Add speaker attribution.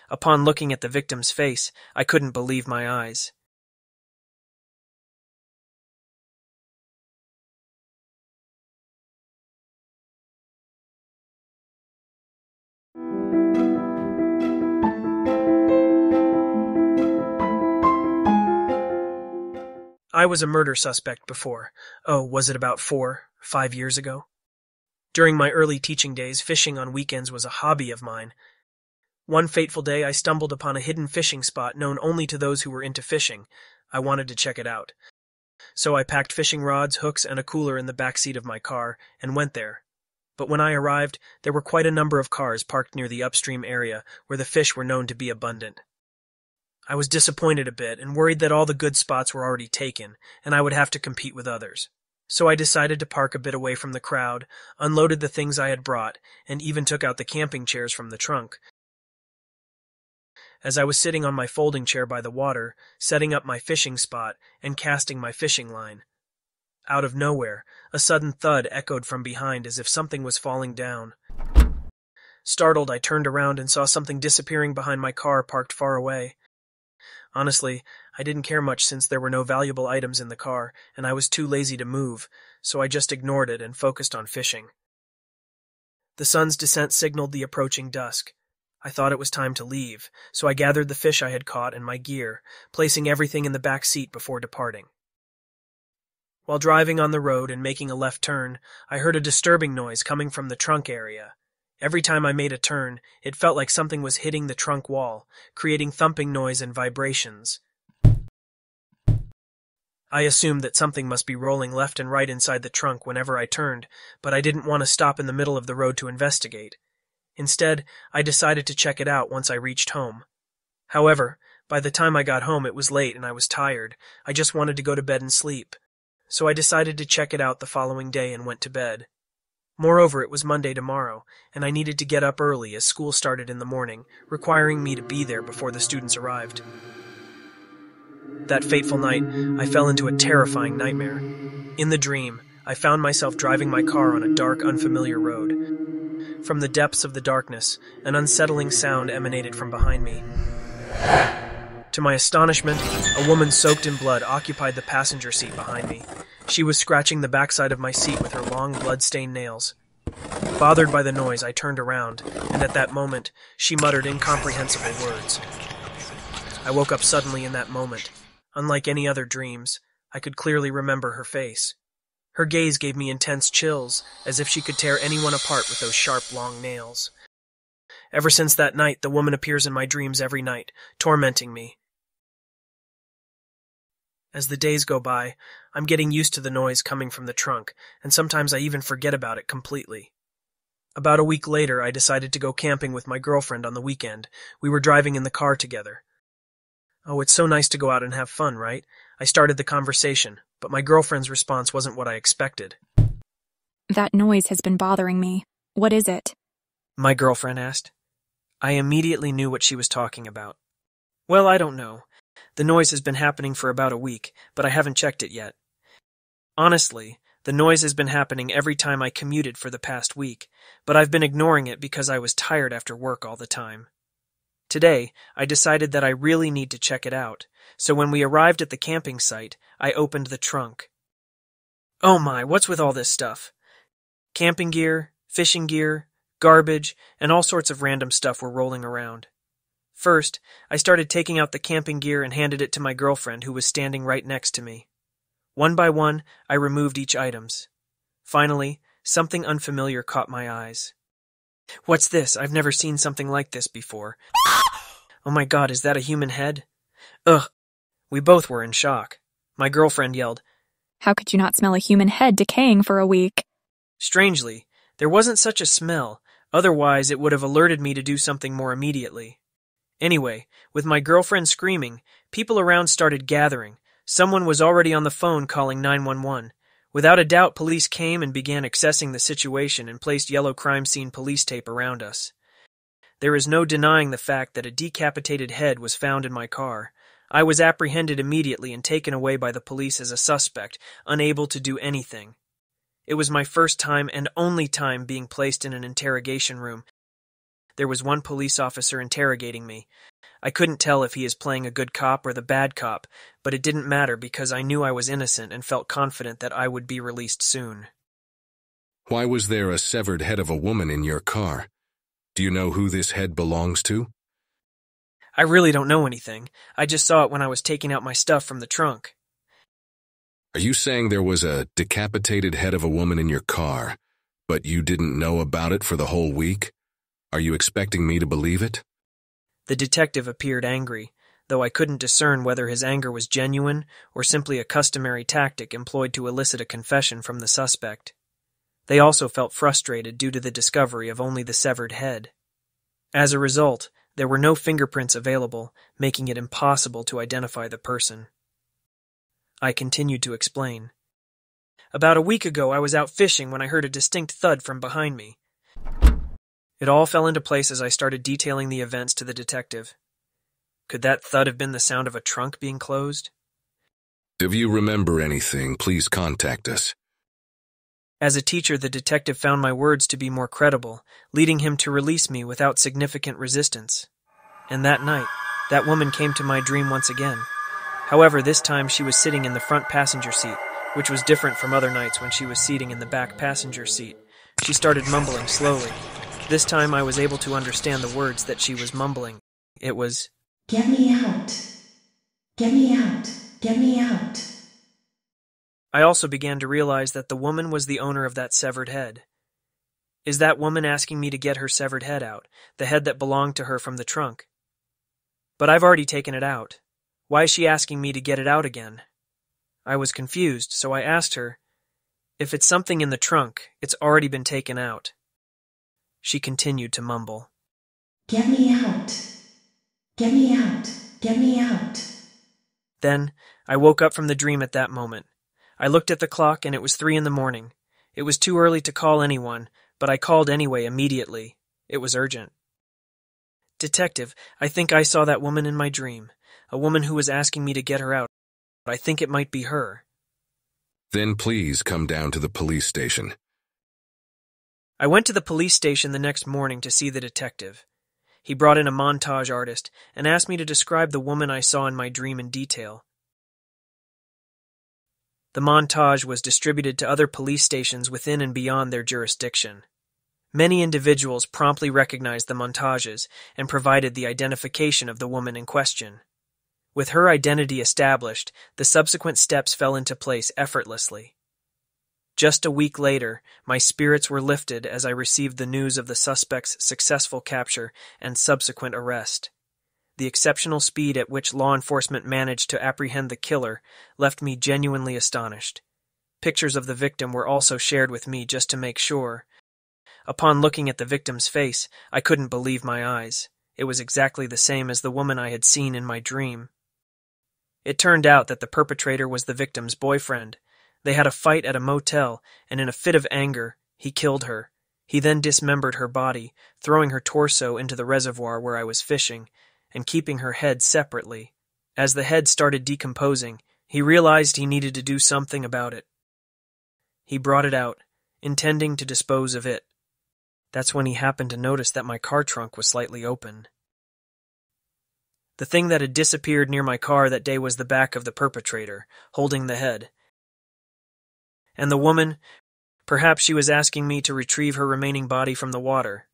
Speaker 1: Upon looking at the victim's face, I couldn't believe my eyes. I was a murder suspect before. Oh, was it about 5 years ago? During my early teaching days, fishing on weekends was a hobby of mine. One fateful day, I stumbled upon a hidden fishing spot known only to those who were into fishing. I wanted to check it out. So I packed fishing rods, hooks, and a cooler in the back seat of my car and went there. But when I arrived, there were quite a number of cars parked near the upstream area where the fish were known to be abundant. I was disappointed a bit and worried that all the good spots were already taken, and I would have to compete with others. So I decided to park a bit away from the crowd, unloaded the things I had brought, and even took out the camping chairs from the trunk. As I was sitting on my folding chair by the water, setting up my fishing spot, and casting my fishing line, out of nowhere, a sudden thud echoed from behind as if something was falling down. Startled, I turned around and saw something disappearing behind my car parked far away. Honestly, I didn't care much since there were no valuable items in the car, and I was too lazy to move, so I just ignored it and focused on fishing. The sun's descent signaled the approaching dusk. I thought it was time to leave, so I gathered the fish I had caught and my gear, placing everything in the back seat before departing. While driving on the road and making a left turn, I heard a disturbing noise coming from the trunk area. Every time I made a turn, it felt like something was hitting the trunk wall, creating thumping noise and vibrations. I assumed that something must be rolling left and right inside the trunk whenever I turned, but I didn't want to stop in the middle of the road to investigate. Instead, I decided to check it out once I reached home. However, by the time I got home it was late and I was tired. I just wanted to go to bed and sleep. So I decided to check it out the following day and went to bed. Moreover, it was Monday tomorrow, and I needed to get up early as school started in the morning, requiring me to be there before the students arrived. That fateful night, I fell into a terrifying nightmare. In the dream, I found myself driving my car on a dark, unfamiliar road. From the depths of the darkness, an unsettling sound emanated from behind me. To my astonishment, a woman soaked in blood occupied the passenger seat behind me. She was scratching the backside of my seat with her long, blood-stained nails. Bothered by the noise, I turned around, and at that moment, she muttered incomprehensible words. I woke up suddenly in that moment. Unlike any other dreams, I could clearly remember her face. Her gaze gave me intense chills, as if she could tear anyone apart with those sharp, long nails. Ever since that night, the woman appears in my dreams every night, tormenting me. As the days go by, I'm getting used to the noise coming from the trunk, and sometimes I even forget about it completely. About a week later, I decided to go camping with my girlfriend on the weekend. We were driving in the car together. Oh, it's so nice to go out and have fun, right? I started the conversation, but my girlfriend's response wasn't what I expected.
Speaker 2: That noise has been bothering me. What is it?
Speaker 1: My girlfriend asked. I immediately knew what she was talking about. Well, I don't know. The noise has been happening for about a week, but I haven't checked it yet. Honestly, the noise has been happening every time I commuted for the past week, but I've been ignoring it because I was tired after work all the time. Today, I decided that I really need to check it out, so when we arrived at the camping site, I opened the trunk. Oh my, what's with all this stuff? Camping gear, fishing gear, garbage, and all sorts of random stuff were rolling around. First, I started taking out the camping gear and handed it to my girlfriend, who was standing right next to me. One by one, I removed each items. Finally, something unfamiliar caught my eyes. What's this? I've never seen something like this before. Oh my God, is that a human head? Ugh. We both were in shock. My girlfriend yelled,
Speaker 2: How could you not smell a human head decaying for a week?
Speaker 1: Strangely, there wasn't such a smell. Otherwise, it would have alerted me to do something more immediately. Anyway, with my girlfriend screaming, people around started gathering. Someone was already on the phone calling 911. Without a doubt, police came and began assessing the situation and placed yellow crime scene police tape around us. There is no denying the fact that a decapitated head was found in my car. I was apprehended immediately and taken away by the police as a suspect, unable to do anything. It was my first time and only time being placed in an interrogation room. there was one police officer interrogating me. I couldn't tell if he is playing a good cop or the bad cop, but it didn't matter because I knew I was innocent and felt confident that I would be released soon.
Speaker 3: Why was there a severed head of a woman in your car? Do you know who this head belongs to?
Speaker 1: I really don't know anything. I just saw it when I was taking out my stuff from the trunk.
Speaker 3: Are you saying there was a decapitated head of a woman in your car, but you didn't know about it for the whole week? Are you expecting me to believe it?
Speaker 1: The detective appeared angry, though I couldn't discern whether his anger was genuine or simply a customary tactic employed to elicit a confession from the suspect. They also felt frustrated due to the discovery of only the severed head. As a result, there were no fingerprints available, making it impossible to identify the person. I continued to explain. About a week ago, I was out fishing when I heard a distinct thud from behind me. It all fell into place as I started detailing the events to the detective. Could that thud have been the sound of a trunk being closed?
Speaker 3: If you remember anything, please contact us.
Speaker 1: As a teacher, the detective found my words to be more credible, leading him to release me without significant resistance. And that night, that woman came to my dream once again. However, this time she was sitting in the front passenger seat, which was different from other nights when she was sitting in the back passenger seat. She started mumbling slowly. This time I was able to understand the words that she was mumbling. It was,
Speaker 4: "Get me out. Get me out. Get me out."
Speaker 1: I also began to realize that the woman was the owner of that severed head. Is that woman asking me to get her severed head out, the head that belonged to her from the trunk? But I've already taken it out. Why is she asking me to get it out again? I was confused, so I asked her, if it's something in the trunk, it's already been taken out. She continued to mumble,
Speaker 4: "Get me out. Get me out. Get me out."
Speaker 1: Then, I woke up from the dream at that moment. I looked at the clock and it was 3 a.m. It was too early to call anyone, but I called anyway immediately. It was urgent. "Detective, I think I saw that woman in my dream. A woman who was asking me to get her out. I think it might be her."
Speaker 3: Then please come down to the police station.
Speaker 1: I went to the police station the next morning to see the detective. He brought in a montage artist and asked me to describe the woman I saw in my dream in detail. The montage was distributed to other police stations within and beyond their jurisdiction. Many individuals promptly recognized the montages and provided the identification of the woman in question. With her identity established, the subsequent steps fell into place effortlessly. Just a week later, my spirits were lifted as I received the news of the suspect's successful capture and subsequent arrest. The exceptional speed at which law enforcement managed to apprehend the killer left me genuinely astonished. Pictures of the victim were also shared with me just to make sure. Upon looking at the victim's face, I couldn't believe my eyes. It was exactly the same as the woman I had seen in my dream. It turned out that the perpetrator was the victim's boyfriend. They had a fight at a motel, and in a fit of anger, he killed her. He then dismembered her body, throwing her torso into the reservoir where I was fishing, and keeping her head separately. As the head started decomposing, he realized he needed to do something about it. He brought it out, intending to dispose of it. That's when he happened to notice that my car trunk was slightly open. The thing that had disappeared near my car that day was the back of the perpetrator, holding the head. And the woman, perhaps she was asking me to retrieve her remaining body from the water.